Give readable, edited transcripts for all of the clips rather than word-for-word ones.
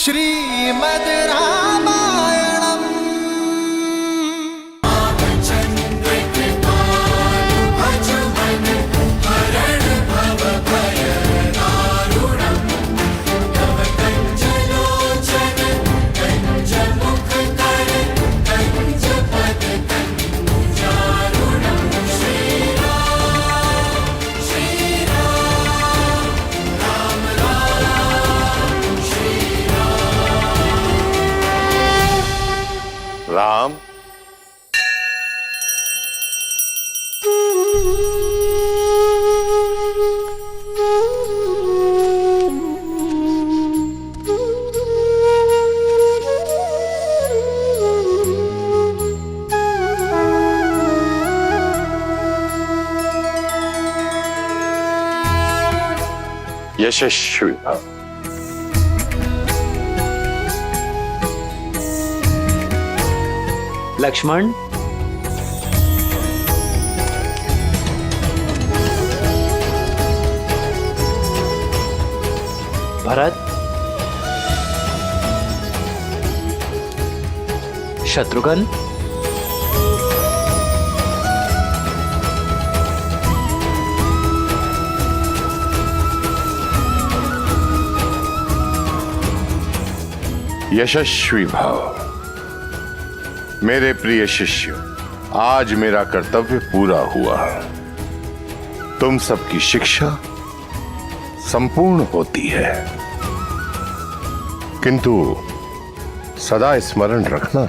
श्रीमद् रामायणम्। राम, यशस्वी भव। लक्ष्मण, भरत, शत्रुघ्न, यशस्वी भव। मेरे प्रिय शिष्य, आज मेरा कर्तव्य पूरा हुआ। तुम सबकी शिक्षा संपूर्ण होती है, किंतु सदा स्मरण रखना,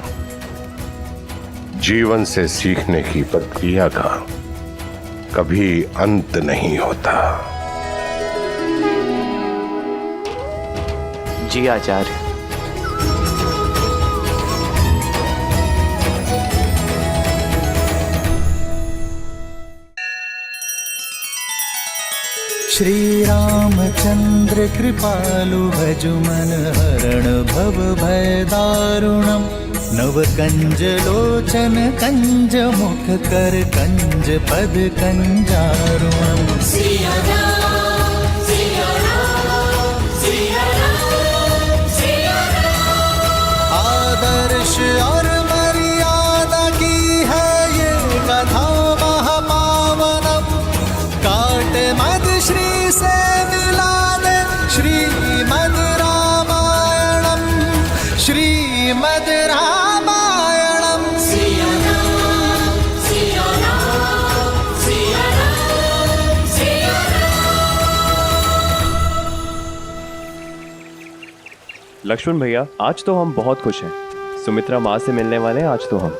जीवन से सीखने की प्रक्रिया का कभी अंत नहीं होता। जी आचार्य। श्री रामचंद्र कृपालु भजु मन हरण भव भय दारुणम्। नव कंज लोचन कंज मुख कर कंज पद कंजारुणम्। आदर्श और मर्यादा की है ये कथा महापावनम्। काट मद श्री से मिला दे श्रीमद् रामायणम्। श्रीमद् रामायणम्। लक्ष्मण भैया, आज तो हम बहुत खुश हैं। सुमित्रा माँ से मिलने वाले हैं आज तो हम।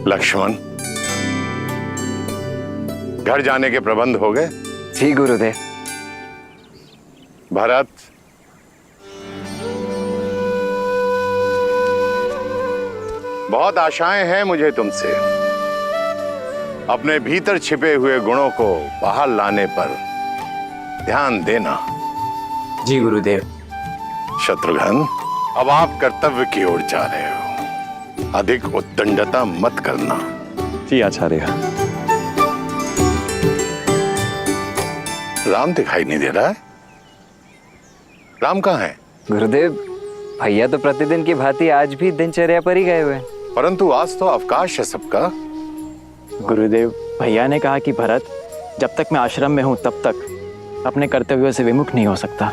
लक्ष्मण, घर जाने के प्रबंध हो गए? जी गुरुदेव। भरत, बहुत आशाएं हैं मुझे तुमसे। अपने भीतर छिपे हुए गुणों को बाहर लाने पर ध्यान देना। जी गुरुदेव। शत्रुघ्न, अब आप कर्तव्य की ओर जा रहे हो। अधिक उद्दंडता मत करना। जी आचार्य। राम दिखाई नहीं दे रहा है। राम कहाँ है? गुरुदेव, भैया तो प्रतिदिन की भांति आज भी दिनचर्या पर ही गए हुए हैं। परंतु आज तो अवकाश है सबका। गुरुदेव, भैया ने कहा कि भरत जब तक मैं आश्रम में हूं तब तक अपने कर्तव्यों से विमुख नहीं हो सकता।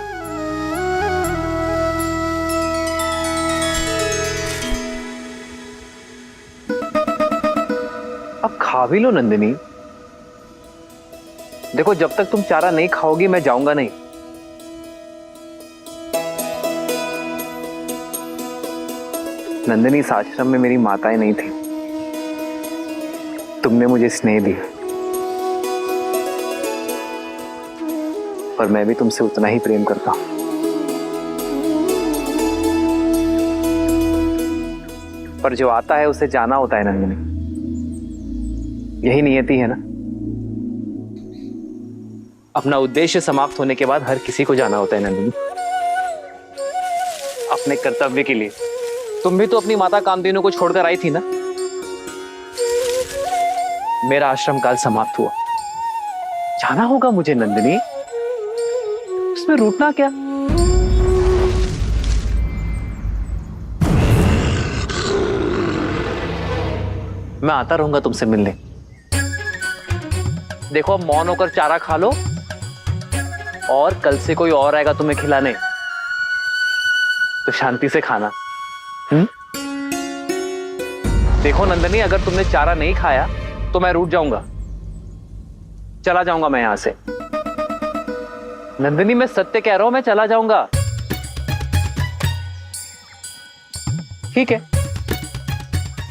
अब खा भी लो नंदिनी। देखो, जब तक तुम चारा नहीं खाओगी मैं जाऊंगा नहीं। नंदिनी, इस आश्रम में मेरी माताएं नहीं थी। तुमने मुझे स्नेह दिया और मैं भी तुमसे उतना ही प्रेम करता हूं। पर जो आता है उसे जाना होता है नंदिनी। यही नियति है ना। अपना उद्देश्य समाप्त होने के बाद हर किसी को जाना होता है नंदिनी, अपने कर्तव्य के लिए। तुम भी तो अपनी माता कामधेनु को छोड़कर आई थी ना। मेरा आश्रम काल समाप्त हुआ, जाना होगा मुझे नंदिनी, उसमें रूठना क्या। मैं आता रहूंगा तुमसे मिलने। देखो अब मौन होकर चारा खा लो, और कल से कोई और आएगा तुम्हें खिलाने तो शांति से खाना। देखो नंदिनी, अगर तुमने चारा नहीं खाया तो मैं रूठ जाऊंगा, चला जाऊंगा मैं यहां से। नंदिनी मैं सत्य कह रहा हूं, मैं चला जाऊंगा। ठीक है,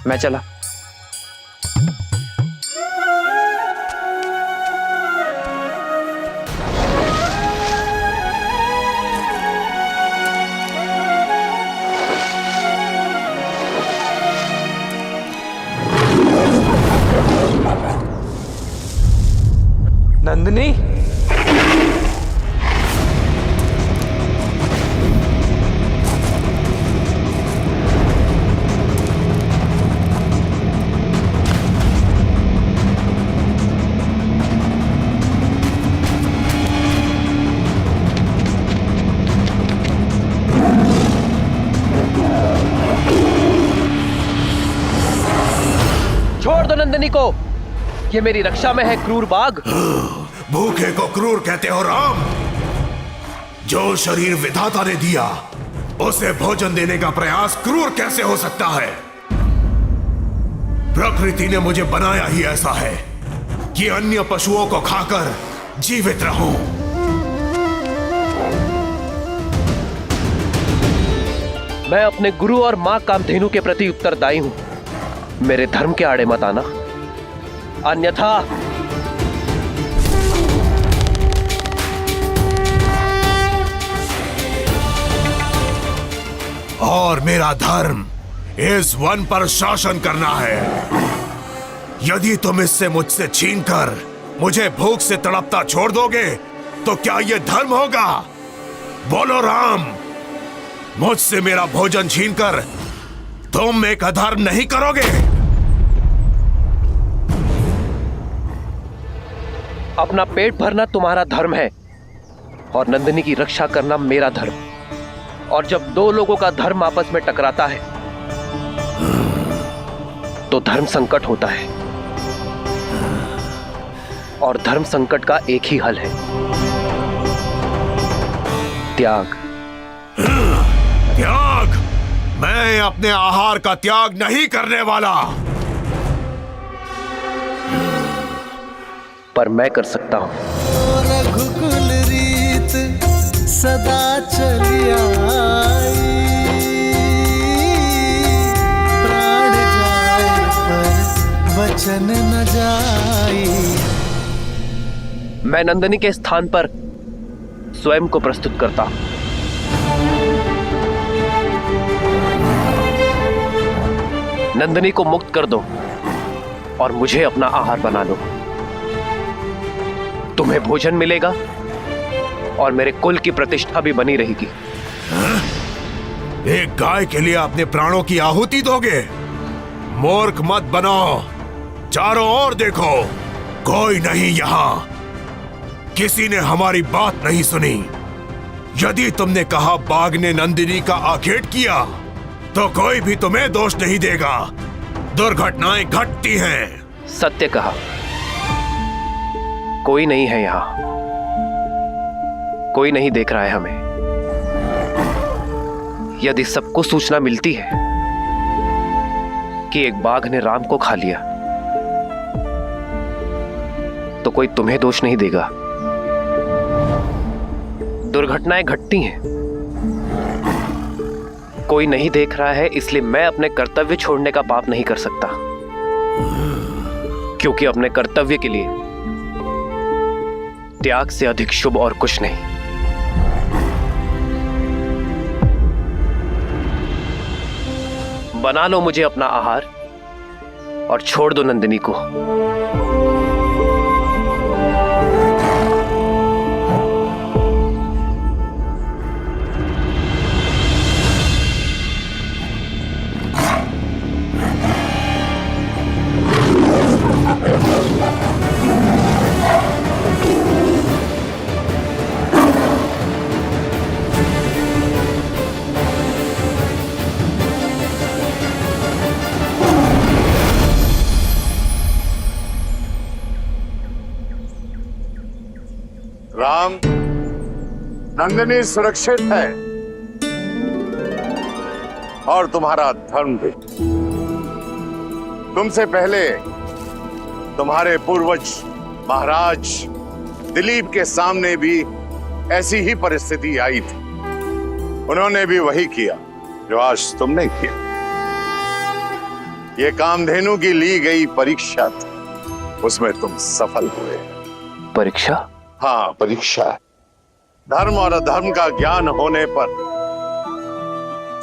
मैं चला। नंदिनी, छोड़ दो नंदिनी को, ये मेरी रक्षा में है क्रूर बाघ। भूखे को क्रूर कहते हो राम? जो शरीर विधाता ने दिया उसे भोजन देने का प्रयास क्रूर कैसे हो सकता है? प्रकृति ने मुझे बनाया ही ऐसा है कि अन्य पशुओं को खाकर जीवित रहूं। मैं अपने गुरु और मां कामधेनु के प्रति उत्तरदायी हूं। मेरे धर्म के आड़े मत आना, अन्यथा। और मेरा धर्म इस वन पर शासन करना है। यदि तुम इससे मुझसे छीनकर मुझे भूख से तड़पता छोड़ दोगे तो क्या यह धर्म होगा? बोलो राम, मुझसे मेरा भोजन छीनकर तुम एक अधर्म नहीं करोगे? अपना पेट भरना तुम्हारा धर्म है और नंदिनी की रक्षा करना मेरा धर्म। और जब दो लोगों का धर्म आपस में टकराता है तो धर्म संकट होता है, और धर्म संकट का एक ही हल है, त्याग। त्याग? मैं अपने आहार का त्याग नहीं करने वाला। पर मैं कर सकता हूं। रघुकुल रीत सदा चली आई, प्राण जाए पर वचन न जाई। मैं नंदिनी के स्थान पर स्वयं को प्रस्तुत करता हूं। नंदिनी को मुक्त कर दो और मुझे अपना आहार बना लो। तुम्हें भोजन मिलेगा और मेरे कुल की प्रतिष्ठा भी बनी रहेगी। एक गाय के लिए अपने प्राणों की आहुति दोगे? मूर्ख मत बनो। चारों ओर देखो, कोई नहीं यहाँ। किसी ने हमारी बात नहीं सुनी। यदि तुमने कहा बाघ ने नंदिनी का आखेट किया तो कोई भी तुम्हें दोष नहीं देगा। दुर्घटनाएं घटती हैं। सत्य कहा, कोई नहीं है यहां, कोई नहीं देख रहा है हमें। यदि सबको सूचना मिलती है कि एक बाघ ने राम को खा लिया तो कोई तुम्हें दोष नहीं देगा। दुर्घटनाएं घटती हैं, कोई नहीं देख रहा है, इसलिए मैं अपने कर्तव्य छोड़ने का पाप नहीं कर सकता, क्योंकि अपने कर्तव्य के लिए त्याग से अधिक शुभ और कुछ नहीं। बना लो मुझे अपना आहार और छोड़ दो नंदिनी को। नंदिनी सुरक्षित है और तुम्हारा धर्म भी। तुमसे पहले तुम्हारे पूर्वज महाराज दिलीप के सामने भी ऐसी ही परिस्थिति आई थी। उन्होंने भी वही किया जो आज तुमने किया। ये कामधेनु की ली गई परीक्षा थी, उसमें तुम सफल हुए। परीक्षा? हाँ, परीक्षा। धर्म और अधर्म का ज्ञान होने पर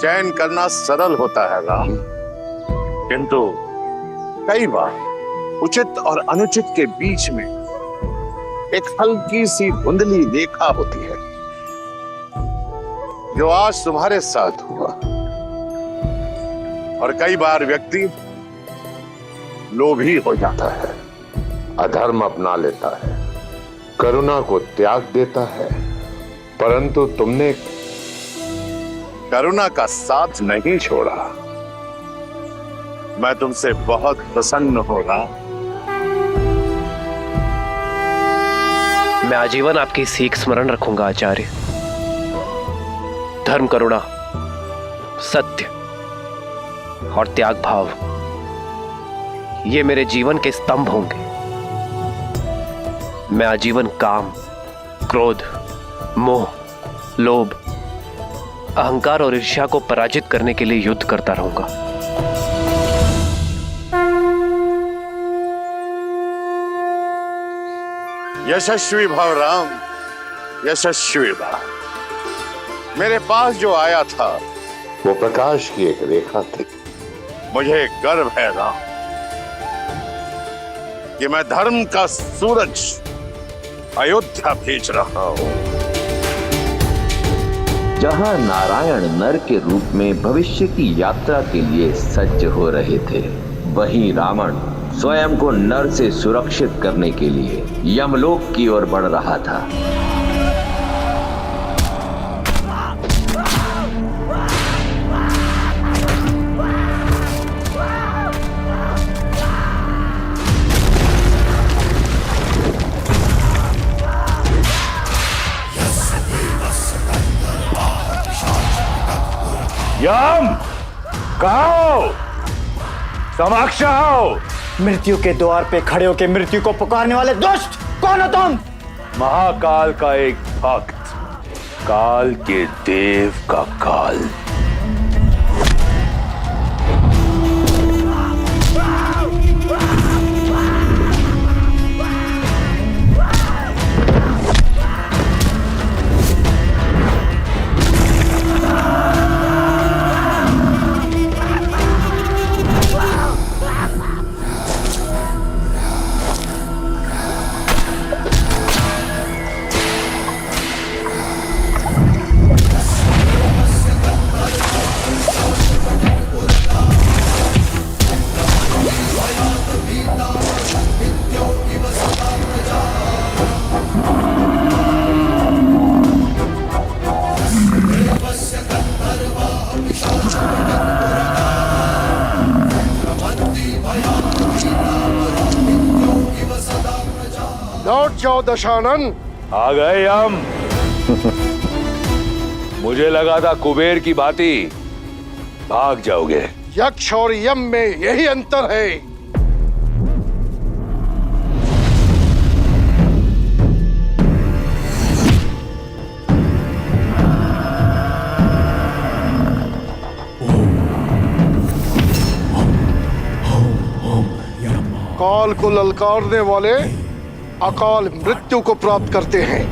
चयन करना सरल होता है राम, किंतु कई बार उचित और अनुचित के बीच में एक हल्की सी धुंधली रेखा होती है, जो आज तुम्हारे साथ हुआ। और कई बार व्यक्ति लोभी हो जाता है, अधर्म अपना लेता है, करुणा को त्याग देता है, परंतु तुमने करुणा का साथ नहीं छोड़ा। मैं तुमसे बहुत प्रसन्न हो रहा। मैं आजीवन आपकी सीख स्मरण रखूंगा आचार्य। धर्म, करुणा, सत्य और त्याग भाव, ये मेरे जीवन के स्तंभ होंगे। मैं आजीवन काम, क्रोध, मोह, लोभ, अहंकार और ईर्ष्या को पराजित करने के लिए युद्ध करता रहूंगा। यशस्वी भव राम, यशस्वी भव। मेरे पास जो आया था वो प्रकाश की एक रेखा थी। मुझे गर्व है राम कि मैं धर्म का सूरज अयोध्या भेज रहा हूं। जहां नारायण नर के रूप में भविष्य की यात्रा के लिए सज्ज हो रहे थे, वहीं रावण स्वयं को नर से सुरक्षित करने के लिए यमलोक की ओर बढ़ रहा था। यम, कहो, समक्ष आओ। मृत्यु के द्वार पे खड़े होकर मृत्यु को पुकारने वाले दुष्ट, कौन हो तुम? महाकाल का एक भक्त, काल के देव का काल। लौट जाओ दशानन। आ गए हम। मुझे लगा था कुबेर की भांति भाग जाओगे। यक्ष और यम में यही अंतर है। काल को ललकारने वाले अकाल मृत्यु को प्राप्त करते हैं।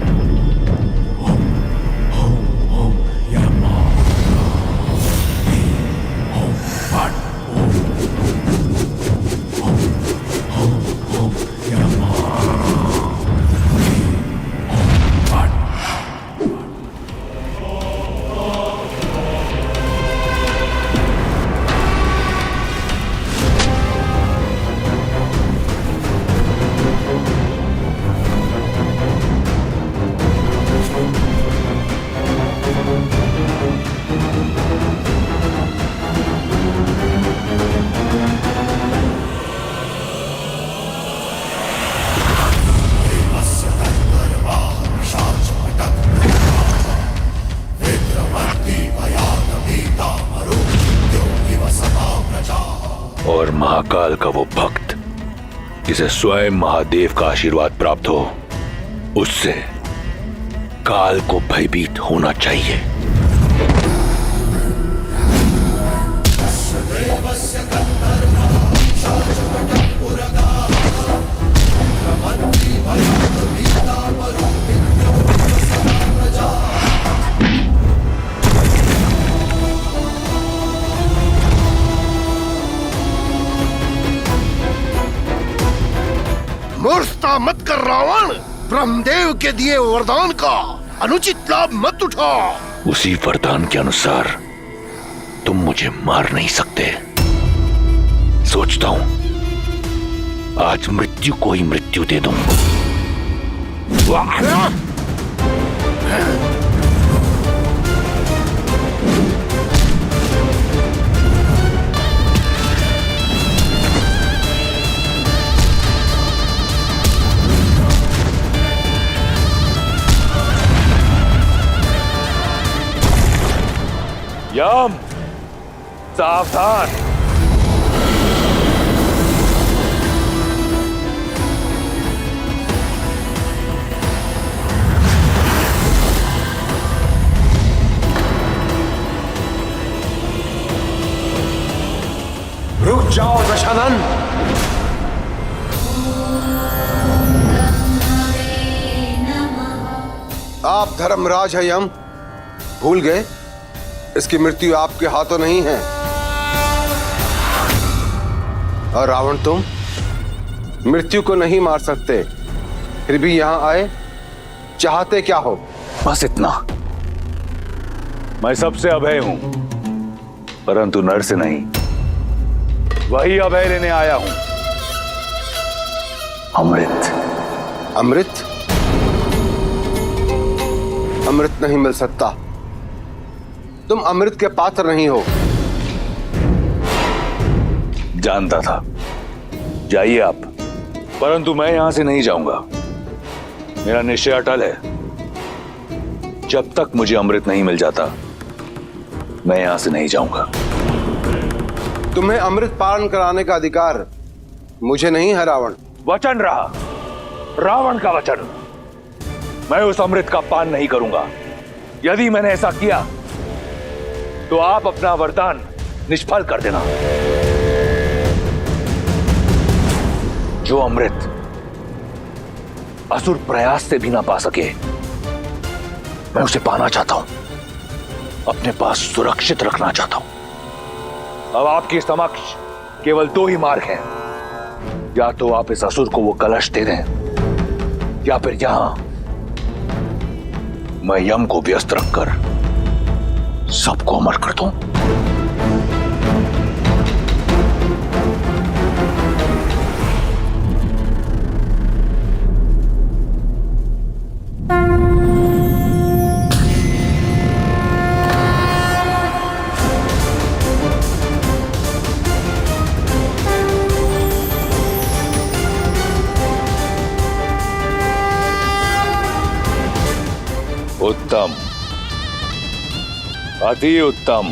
और महाकाल का वो भक्त जिसे स्वयं महादेव का आशीर्वाद प्राप्त हो, उससे काल को भयभीत होना चाहिए। मूर्खता मत कर रावण। ब्रह्मदेव के दिए वरदान का अनुचित लाभ मत उठा। उसी वरदान के अनुसार तुम मुझे मार नहीं सकते। सोचता हूं आज मृत्यु को ही मृत्यु दे दूं। यम, सावधान। रुक जाओ दशानन। आप धर्मराज है यम, भूल गए इसकी मृत्यु आपके हाथों नहीं है। और रावण तुम मृत्यु को नहीं मार सकते, फिर भी यहां आए, चाहते क्या हो? बस इतना। मैं सबसे अभय हूं, परंतु नर से नहीं। वही अभय लेने आया हूं, अमृत। अमृत? अमृत नहीं मिल सकता। तुम अमृत के पात्र नहीं हो। जानता था। जाइए आप, परंतु मैं यहां से नहीं जाऊंगा। मेरा निश्चय अटल है। जब तक मुझे अमृत नहीं मिल जाता, मैं यहां से नहीं जाऊंगा। तुम्हें अमृत पान कराने का अधिकार मुझे नहीं है रावण। वचन रहा, रावण का वचन। मैं उस अमृत का पान नहीं करूंगा। यदि मैंने ऐसा किया तो आप अपना वरदान निष्फल कर देना। जो अमृत असुर प्रयास से भी ना पा सके, मैं उसे पाना चाहता हूं, अपने पास सुरक्षित रखना चाहता हूं। अब आपके समक्ष केवल दो ही मार्ग हैं। या तो आप इस असुर को वो कलश दे दें, या फिर यहां मैं यम को व्यस्त रखकर सबको अमर कर दूं। उत्तम, अति उत्तम।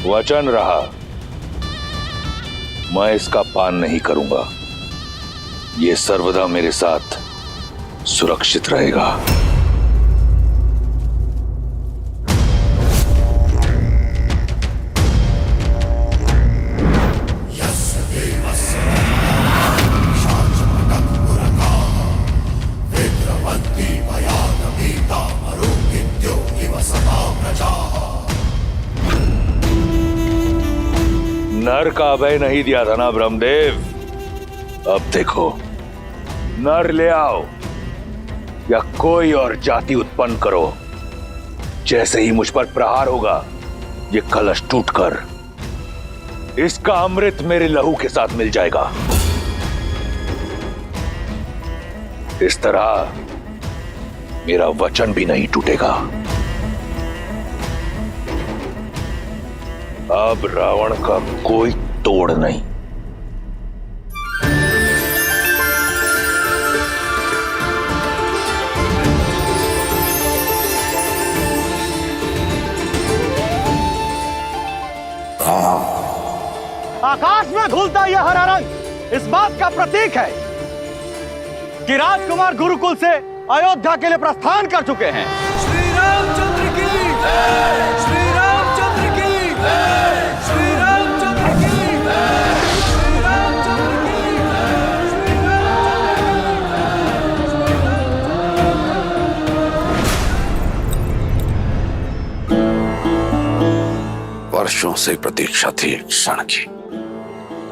वचन रहा, मैं इसका पान नहीं करूंगा। यह सर्वदा मेरे साथ सुरक्षित रहेगा। नर का अभय नहीं दिया था ना ब्रह्मदेव? अब देखो, नर ले आओ या कोई और जाति उत्पन्न करो, जैसे ही मुझ पर प्रहार होगा, ये कलश टूटकर इसका अमृत मेरे लहू के साथ मिल जाएगा। इस तरह मेरा वचन भी नहीं टूटेगा। अब रावण का कोई तोड़ नहीं। आकाश में घुलता यह हरा रंग इस बात का प्रतीक है कि राजकुमार गुरुकुल से अयोध्या के लिए प्रस्थान कर चुके हैं। श्री रामचंद्र की जय, श्री रामचंद्र की जय, श्री रामचंद्र की जय, श्री रामचंद्र की जय, श्री रामचंद्र। वर्षों से प्रतीक्षा थी एक क्षण की,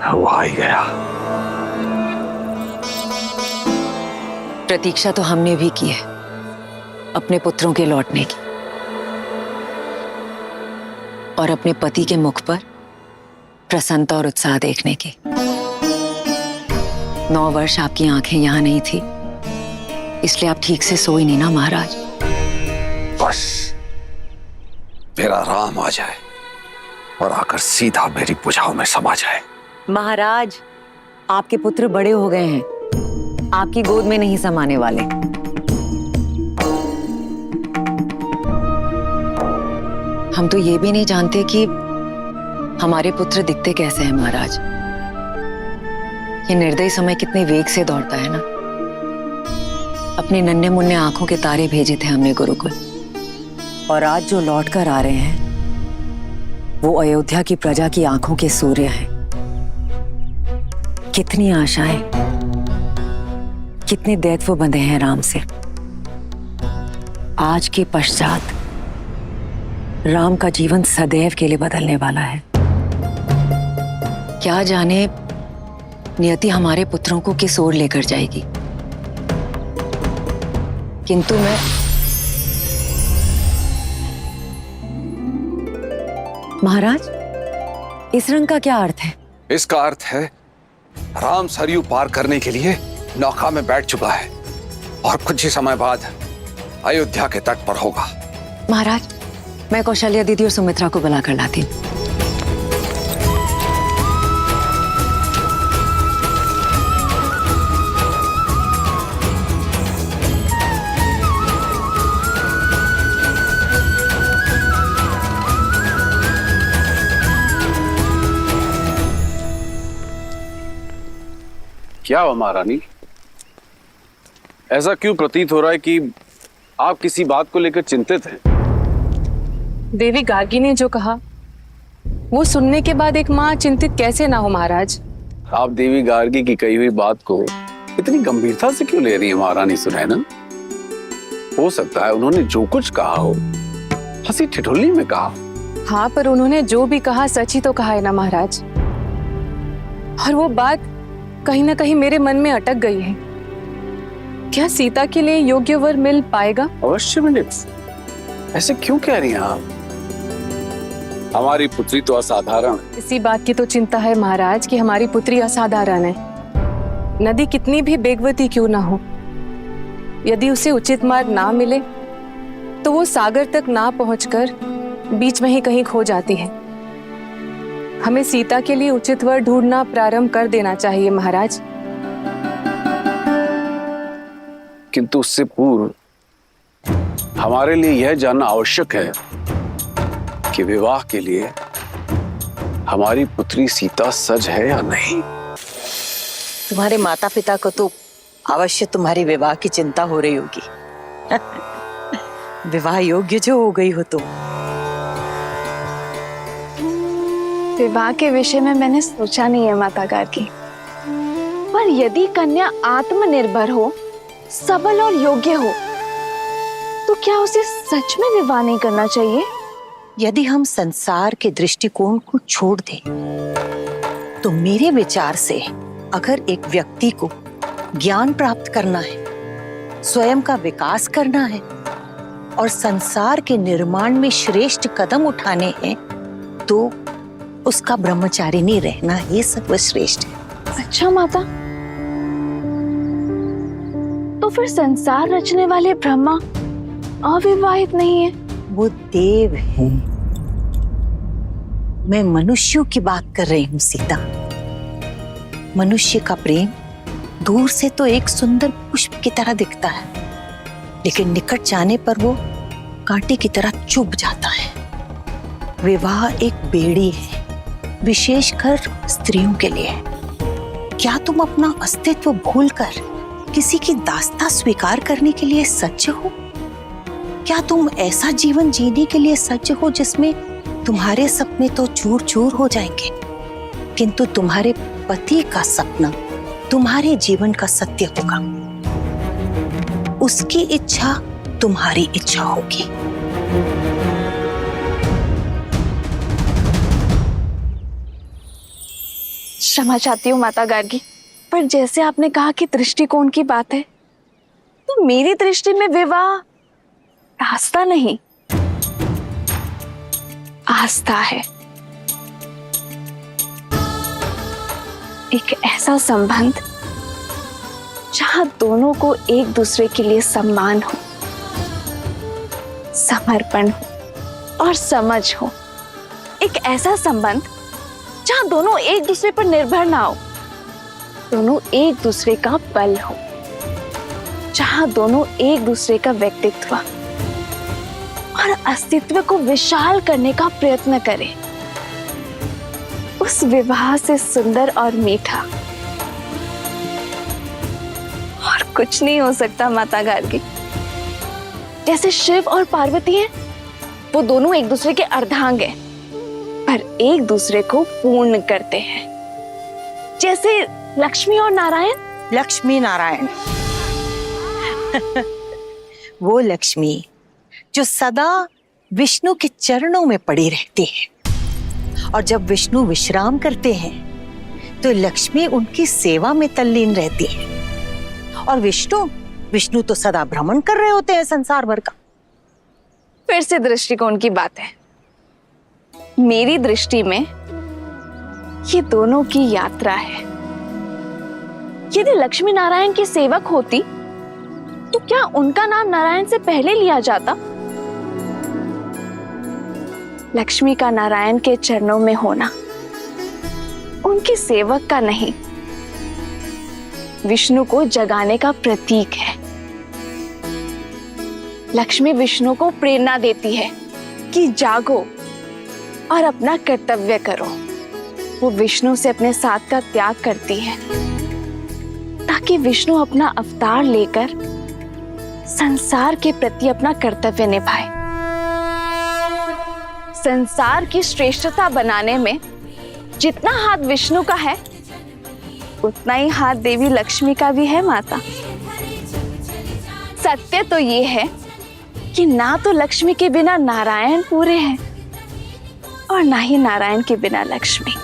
वो आ ही गया। प्रतीक्षा तो हमने भी की है अपने पुत्रों के लौटने की, और अपने पति के मुख पर प्रसन्नता और उत्साह देखने की। 9 वर्ष आपकी आंखें यहां नहीं थी, इसलिए आप ठीक से सोई नहीं ना महाराज। बस मेरा राम आ जाए और आकर सीधा मेरी भुजाओं में समा जाए। महाराज, आपके पुत्र बड़े हो गए हैं, आपकी गोद में नहीं समाने वाले। हम तो ये भी नहीं जानते कि हमारे पुत्र दिखते कैसे हैं महाराज। ये निर्दयी समय कितने वेग से दौड़ता है ना। अपने नन्हे मुन्ने आंखों के तारे भेजे थे हमने गुरुकुल, और आज जो लौट कर आ रहे हैं वो अयोध्या की प्रजा की आंखों के सूर्य हैं। कितनी आशाएं, कितने दैत्व बंधे हैं राम से। आज के पश्चात राम का जीवन सदैव के लिए बदलने वाला है। क्या जाने नियति हमारे पुत्रों को किस ओर लेकर जाएगी। किंतु मैं महाराज, इस रंग का क्या अर्थ है? इसका अर्थ है राम सरयू पार करने के लिए नौका में बैठ चुका है और कुछ ही समय बाद अयोध्या के तट पर होगा। महाराज, मैं कौशल्या दीदी और सुमित्रा को बुलाकर लाती हूँ। क्या हुआ महारानी, ऐसा क्यों प्रतीत हो रहा है कि आप किसी बात को लेकर चिंतित हैं? देवी गार्गी ने जो कहा वो सुनने के बाद एक माँ चिंतित कैसे ना हो महाराज। आप देवी गार्गी की कही हुई बात को इतनी गंभीरता से क्यों ले रही है महारानी सुनैना? हो सकता है उन्होंने जो कुछ कहा हो हंसी ठिठोली में कहा। हाँ, पर उन्होंने जो भी कहा सच ही तो कहा है ना महाराज। और वो बात कहीं ना कहीं मेरे मन में अटक गई है। क्या सीता के लिए योग्य वर मिल पाएगा? अवश्य मिले। ऐसे क्यों कह रही हैं आप? हमारी पुत्री तो असाधारण है। इसी बात की तो चिंता है महाराज कि हमारी पुत्री असाधारण है। नदी कितनी भी बेगवती क्यों ना हो, यदि उसे उचित मार्ग ना मिले तो वो सागर तक ना पहुंचकर बीच में ही कहीं खो जाती है। हमें सीता के लिए उचित वर ढूंढना प्रारंभ कर देना चाहिए महाराज। किंतु उससे पूर्व हमारे लिए यह जानना आवश्यक है कि विवाह के लिए हमारी पुत्री सीता सज है या नहीं। तुम्हारे माता पिता को तो अवश्य तुम्हारी विवाह की चिंता हो रही होगी। विवाह योग्य जो हो गई हो तुम। विवाह के विषय में मैंने सोचा नहीं है माता गार्गी, पर यदि कन्या आत्मनिर्भर हो, सबल और योग्य हो, तो क्या उसे सच में विवाह नहीं करना चाहिए? यदि हम संसार के दृष्टिकोण को छोड़ दें तो मेरे विचार से अगर एक व्यक्ति को ज्ञान प्राप्त करना है, स्वयं का विकास करना है और संसार के निर्माण में श्रेष्ठ कदम उठाने हैं, तो उसका ब्रह्मचारिणी रहना ही सर्वश्रेष्ठ है। अच्छा माता, तो फिर संसार रचने वाले ब्रह्मा अविवाहित नहीं है? वो देव हैं। मैं मनुष्यों की बात कर रही हूँ सीता। मनुष्य का प्रेम दूर से तो एक सुंदर पुष्प की तरह दिखता है, लेकिन निकट जाने पर वो कांटे की तरह चुभ जाता है। विवाह एक बेड़ी है विशेषकर स्त्रियों के लिए। क्या तुम अपना अस्तित्व भूलकर किसी की दास्तां स्वीकार करने के लिए सज्ज हो? क्या तुम ऐसा जीवन जीने के लिए सज्ज हो जिसमें तुम्हारे सपने तो चूर चूर हो जाएंगे, किंतु तुम्हारे पति का सपना तुम्हारे जीवन का सत्य होगा। उसकी इच्छा तुम्हारी इच्छा होगी। क्षमा चाहती हूँ माता गार्गी, पर जैसे आपने कहा कि दृष्टिकोण की बात है, तो मेरी दृष्टि में विवाह रास्ता नहीं, आस्था है। एक ऐसा संबंध जहां दोनों को एक दूसरे के लिए सम्मान हो, समर्पण हो और समझ हो। एक ऐसा संबंध जहां दोनों एक दूसरे पर निर्भर ना हो, दोनों एक दूसरे का बल हो, जहां दोनों एक दूसरे का व्यक्तित्व और अस्तित्व को विशाल करने का प्रयत्न करें। उस विवाह से सुंदर और मीठा और कुछ नहीं हो सकता माता गार्गी। जैसे शिव और पार्वती हैं, वो दोनों एक दूसरे के अर्धांग हैं, पर एक दूसरे को पूर्ण करते हैं। जैसे लक्ष्मी और नारायण। लक्ष्मी नारायण वो लक्ष्मी जो सदा विष्णु के चरणों में पड़ी रहती है, और जब विष्णु विश्राम करते हैं तो लक्ष्मी उनकी सेवा में तल्लीन रहती है। और विष्णु तो सदा भ्रमण कर रहे होते हैं संसार भर का। फिर से दृष्टिकोण की बात है। मेरी दृष्टि में ये दोनों की यात्रा है। यदि लक्ष्मी नारायण की सेवक होती तो क्या उनका नाम नारायण से पहले लिया जाता? लक्ष्मी का नारायण के चरणों में होना उनके सेवक का नहीं, विष्णु को जगाने का प्रतीक है। लक्ष्मी विष्णु को प्रेरणा देती है कि जागो और अपना कर्तव्य करो। वो विष्णु से अपने साथ का त्याग करती है ताकि विष्णु अपना अवतार लेकर संसार के प्रति अपना कर्तव्य निभाए। संसार की श्रेष्ठता बनाने में जितना हाथ विष्णु का है, उतना ही हाथ देवी लक्ष्मी का भी है माता। सत्य तो ये है कि ना तो लक्ष्मी के बिना नारायण पूरे हैं और ना ही नारायण के बिना लक्ष्मी।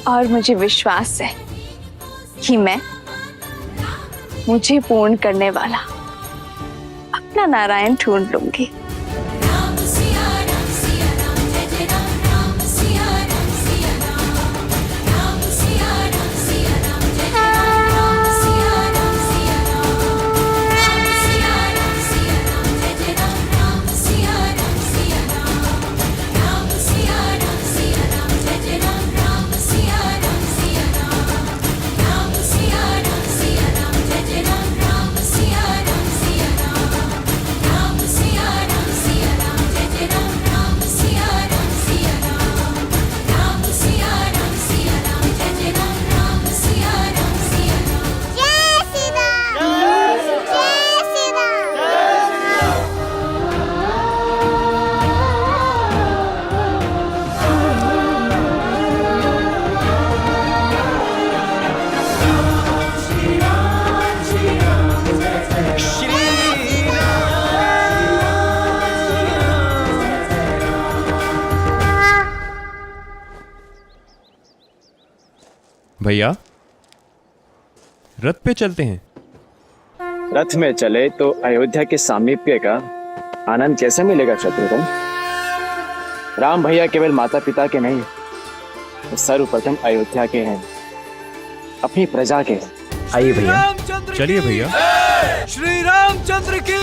और मुझे विश्वास है कि मैं मुझे पूर्ण करने वाला अपना नारायण ढूंढ लूंगी। भैया, रथ पे चलते हैं। रथ में चले तो अयोध्या के सामीप्य का आनंद कैसे मिलेगा शत्रुघ्न? राम भैया केवल माता पिता के नहीं, तो सर्वप्रथम अयोध्या के हैं, अपनी प्रजा के हैं। आइए भैया, चलिए भैया। श्री रामचंद्र की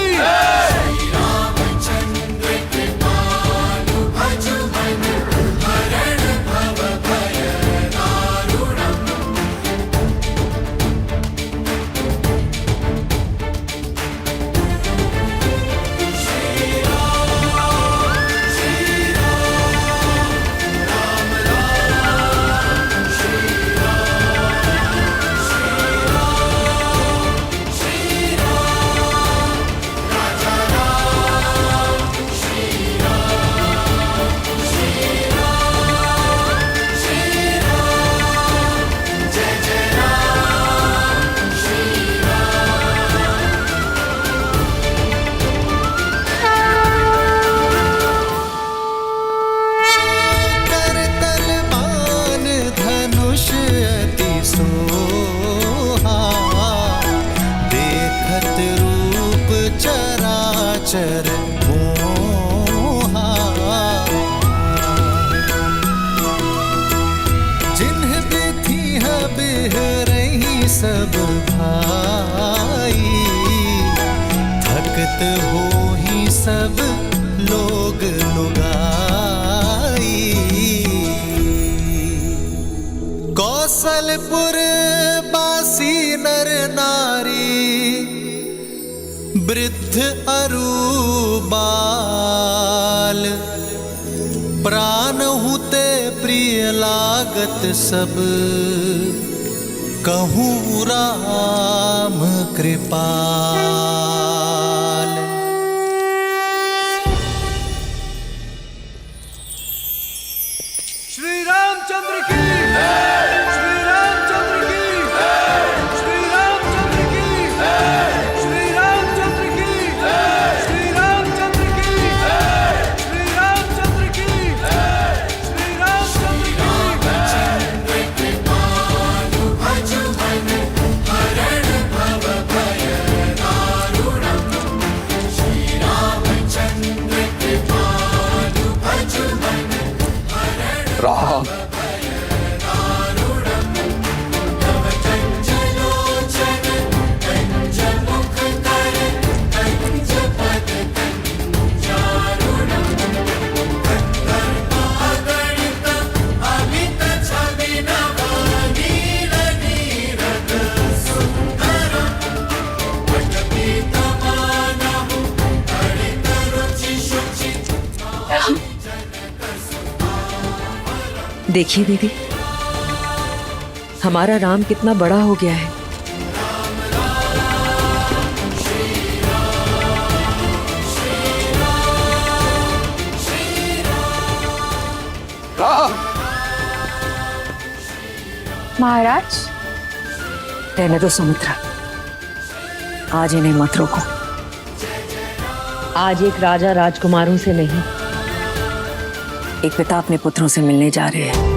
गोचर मोहा, जिन्ह बिथी है बिहरही सब भाई, थकत हो ही सब लोग लुगाई। कौशलपुर बासी नर नारी, वृद्ध अरु बाल, प्राण हुते प्रिय लागत सब, कहूँ राम कृपाल। श्री रामचंद्र की, श्री रामचंद्र की, श्री रामचंद्र की, श्री रामचंद्र की, श्री रामचंद्र की, श्री रामचंद्र की, श्री रामचंद्र की। राम, देखिए दीदी, हमारा राम कितना बड़ा हो गया है। महाराज, रहने दो सुमित्रा, आज इन्हें मत रोको। आज एक राजा राजकुमारों से नहीं, एक पिता अपने पुत्रों से मिलने जा रहे हैं।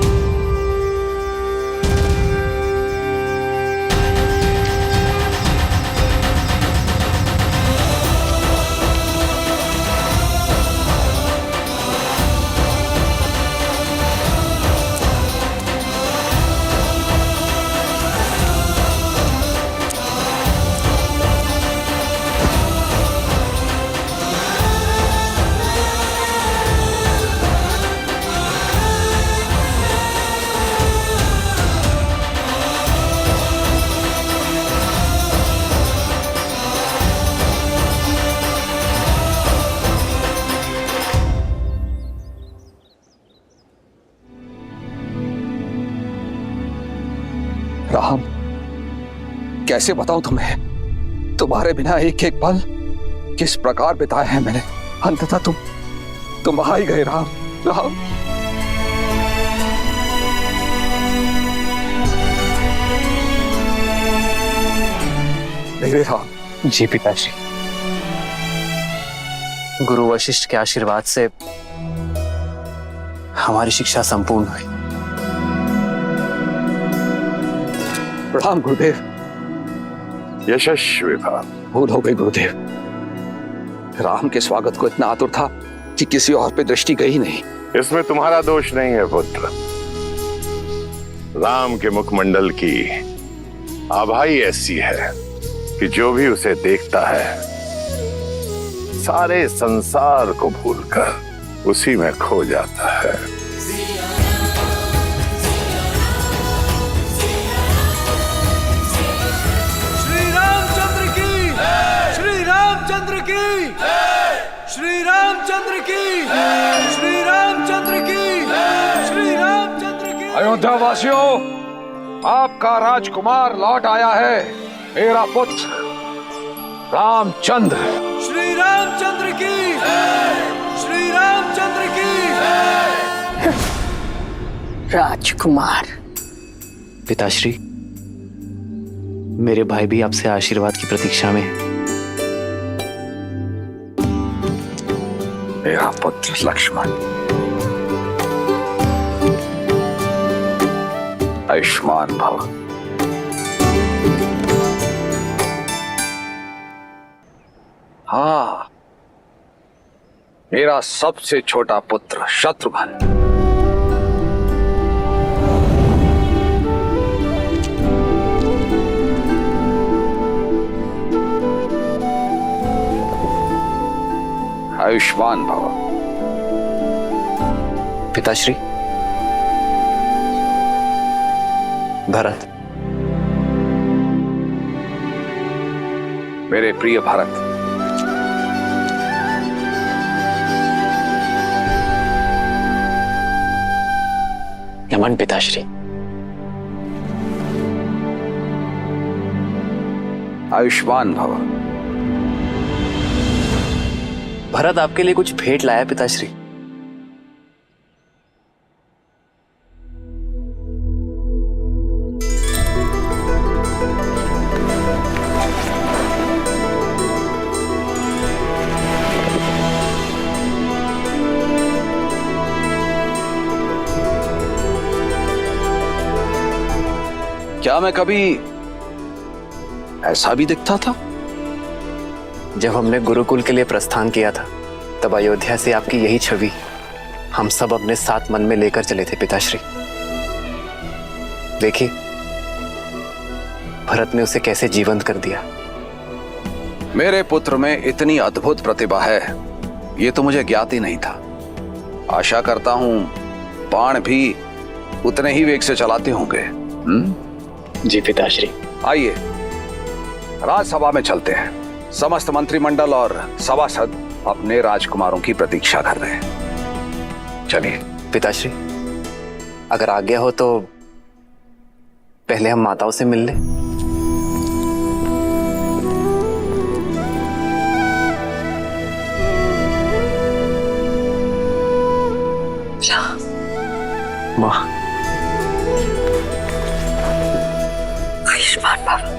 राम, कैसे बताऊं तुम्हें, तुम्हारे बिना एक एक पल किस प्रकार बिताए हैं मैंने। अंततः तुम आ ही गए राम। राम, मेरे राम। जी पिताश्री, गुरु वशिष्ठ के आशीर्वाद से हमारी शिक्षा संपूर्ण हुई। प्रणाम गुरुदेव। यशस्वी भव। भूल हो गई गुरुदेव, राम के स्वागत को इतना आतुर था कि किसी और पे दृष्टि गई नहीं। इसमें तुम्हारा दोष नहीं है पुत्र। राम के मुखमंडल की आभाई ऐसी है कि जो भी उसे देखता है सारे संसार को भूलकर उसी में खो जाता है। श्री रामचंद्र की, श्री रामचंद्र की, श्री रामचंद्र की, श्री रामचंद्र की, श्री रामचंद्र की। अयोध्या वासियों, आपका राजकुमार लौट आया है, मेरा पुत्र रामचंद्र। श्री रामचंद्र की, श्री रामचंद्र की। राजकुमार। पिताश्री, मेरे भाई भी आपसे आशीर्वाद की प्रतीक्षा में है। मेरा पुत्र लक्ष्मण, आयुष्मान भव। हाँ, मेरा सबसे छोटा पुत्र शत्रुघ्न। आयुष्मान भव। पिताश्री, भरत। मेरे प्रिय भरत, नमन पिताश्री। आयुष्मान भव। भरत आपके लिए कुछ भेंट लाया पिताश्री। क्या मैं कभी ऐसा भी दिखता था? जब हमने गुरुकुल के लिए प्रस्थान किया था तब अयोध्या से आपकी यही छवि हम सब अपने साथ मन में लेकर चले थे पिताश्री। देखिए, भरत ने उसे कैसे जीवंत कर दिया। मेरे पुत्र में इतनी अद्भुत प्रतिभा है, ये तो मुझे ज्ञात ही नहीं था। आशा करता हूं बाण भी उतने ही वेग से चलाते होंगे। जी पिताश्री। आइए राजसभा में चलते हैं। समस्त मंत्रिमंडल और सभासद अपने राजकुमारों की प्रतीक्षा कर रहे हैं। चलिए। पिताश्री, अगर आज्ञा हो तो पहले हम माताओं से मिल लें। माँ। आयुष्मान भव।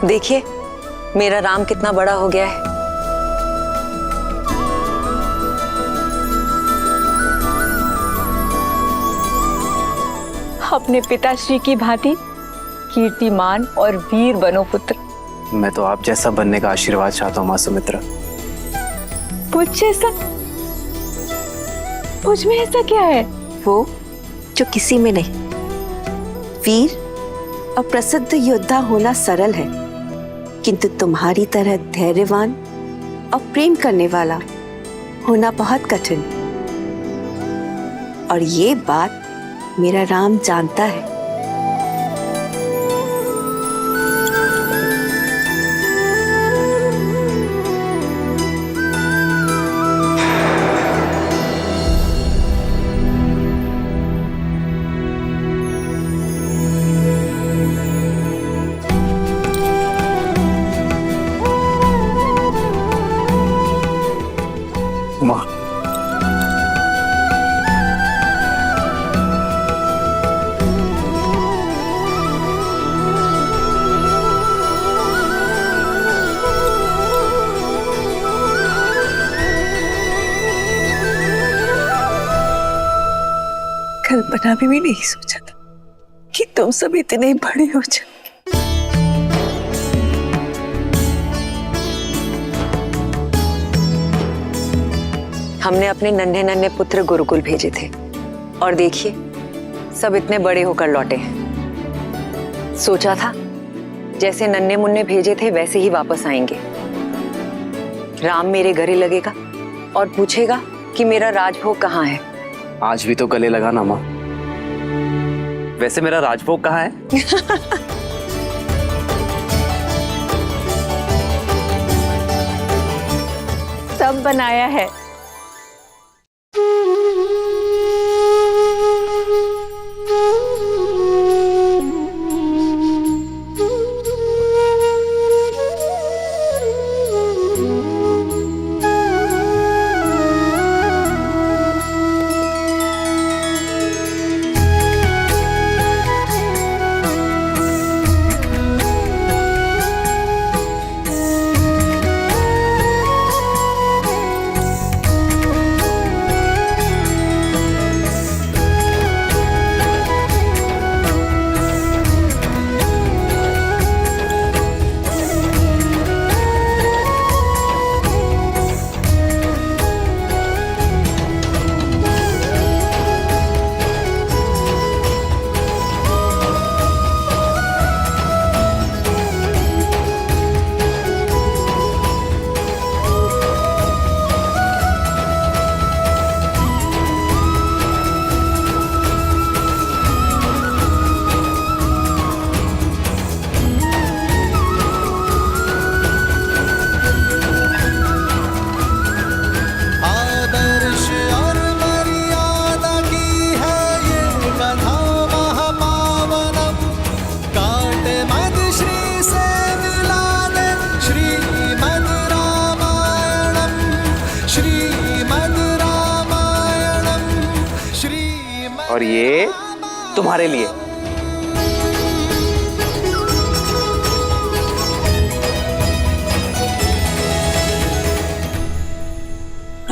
देखिए मेरा राम कितना बड़ा हो गया है। अपने पिताश्री की भांति कीर्तिमान और वीर बनो पुत्र। मैं तो आप जैसा बनने का आशीर्वाद चाहता हूँ माँ सुमित्रा। मुझ जैसा? मुझ में ऐसा क्या है? वो जो किसी में नहीं। वीर और प्रसिद्ध योद्धा होना सरल है, किंतु तुम्हारी तरह धैर्यवान और प्रेम करने वाला होना बहुत कठिन। और ये बात मेरा राम जानता है। माँ, कल्पना में भी नहीं सोचा था कि तुम सब इतने बड़े हो जाओ। हमने अपने नन्हे नन्हे पुत्र गुरुकुल भेजे थे और देखिए सब इतने बड़े होकर लौटे हैं। सोचा था जैसे नन्हे मुन्ने भेजे थे वैसे ही वापस आएंगे। राम मेरे गले लगेगा और पूछेगा कि मेरा राजभोग कहाँ है। आज भी तो गले लगा ना माँ। वैसे मेरा राजभोग कहाँ है? सब बनाया है। और ये तुम्हारे लिए।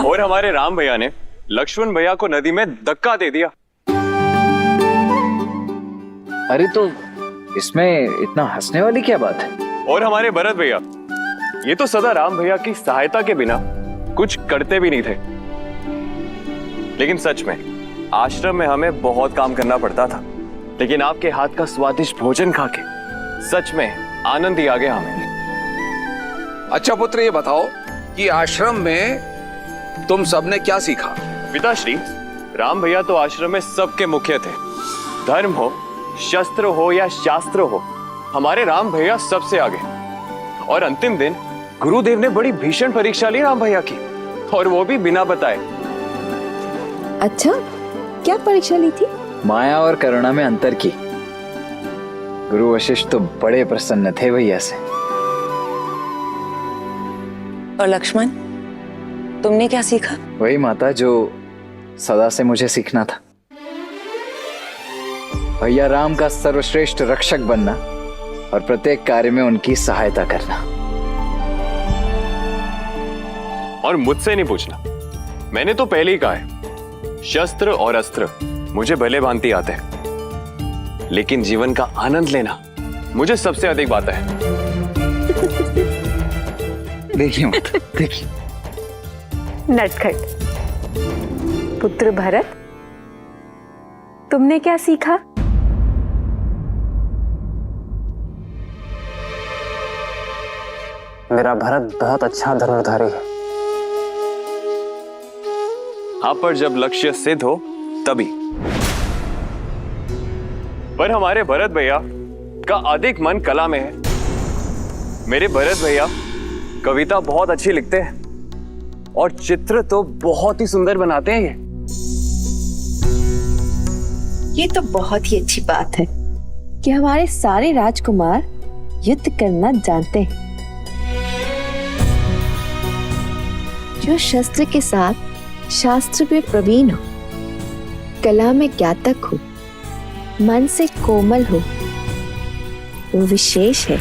और हमारे राम भैया ने लक्ष्मण भैया को नदी में धक्का दे दिया। अरे तो इसमें इतना हंसने वाली क्या बात है? और हमारे भरत भैया, ये तो सदा राम भैया की सहायता के बिना कुछ करते भी नहीं थे। लेकिन सच में आश्रम में हमें बहुत काम करना पड़ता था, लेकिन आपके हाथ का स्वादिष्ट भोजन खाके सच में आनंद ही आ गया हमें। अच्छा पुत्र, ये बताओ कि आश्रम में तुम सबने क्या सीखा? पिताश्री, राम भैया तो आश्रम में सबके मुख्य थे। धर्म हो, शस्त्र हो या शास्त्र हो, हमारे राम भैया सबसे आगे। और अंतिम दिन गुरुदेव ने बड़ी भीषण परीक्षा ली राम भैया की, और वो भी बिना बताए। अच्छा, क्या परीक्षा ली थी? माया और करुणा में अंतर की। गुरु वशिष्ठ तो बड़े प्रसन्न थे भैया से। और लक्ष्मण, तुमने क्या सीखा? वही माता जो सदा से मुझे सीखना था। भैया राम का सर्वश्रेष्ठ रक्षक बनना और प्रत्येक कार्य में उनकी सहायता करना। और मुझसे नहीं पूछना, मैंने तो पहले ही कहा है, शस्त्र और अस्त्र मुझे भले भांति आते हैं, लेकिन जीवन का आनंद लेना मुझे सबसे अधिक आता है। देखिए माता, देखिए। नटखट पुत्र भरत, तुमने क्या सीखा? मेरा भरत बहुत अच्छा धनुर्धारी है। हाँ, पर जब लक्ष्य सिद्ध हो तभी। पर हमारे भरत भैया का अधिक मन कला में है। मेरे भरत भैया कविता बहुत अच्छी लिखते हैं और चित्र तो बहुत ही सुंदर बनाते हैं। ये तो बहुत ही अच्छी बात है कि हमारे सारे राजकुमार युद्ध करना जानते हैं। जो शस्त्र के साथ शास्त्र में प्रवीण हो, कला में ज्ञातक हो, मन से कोमल हो, वो विशेष है।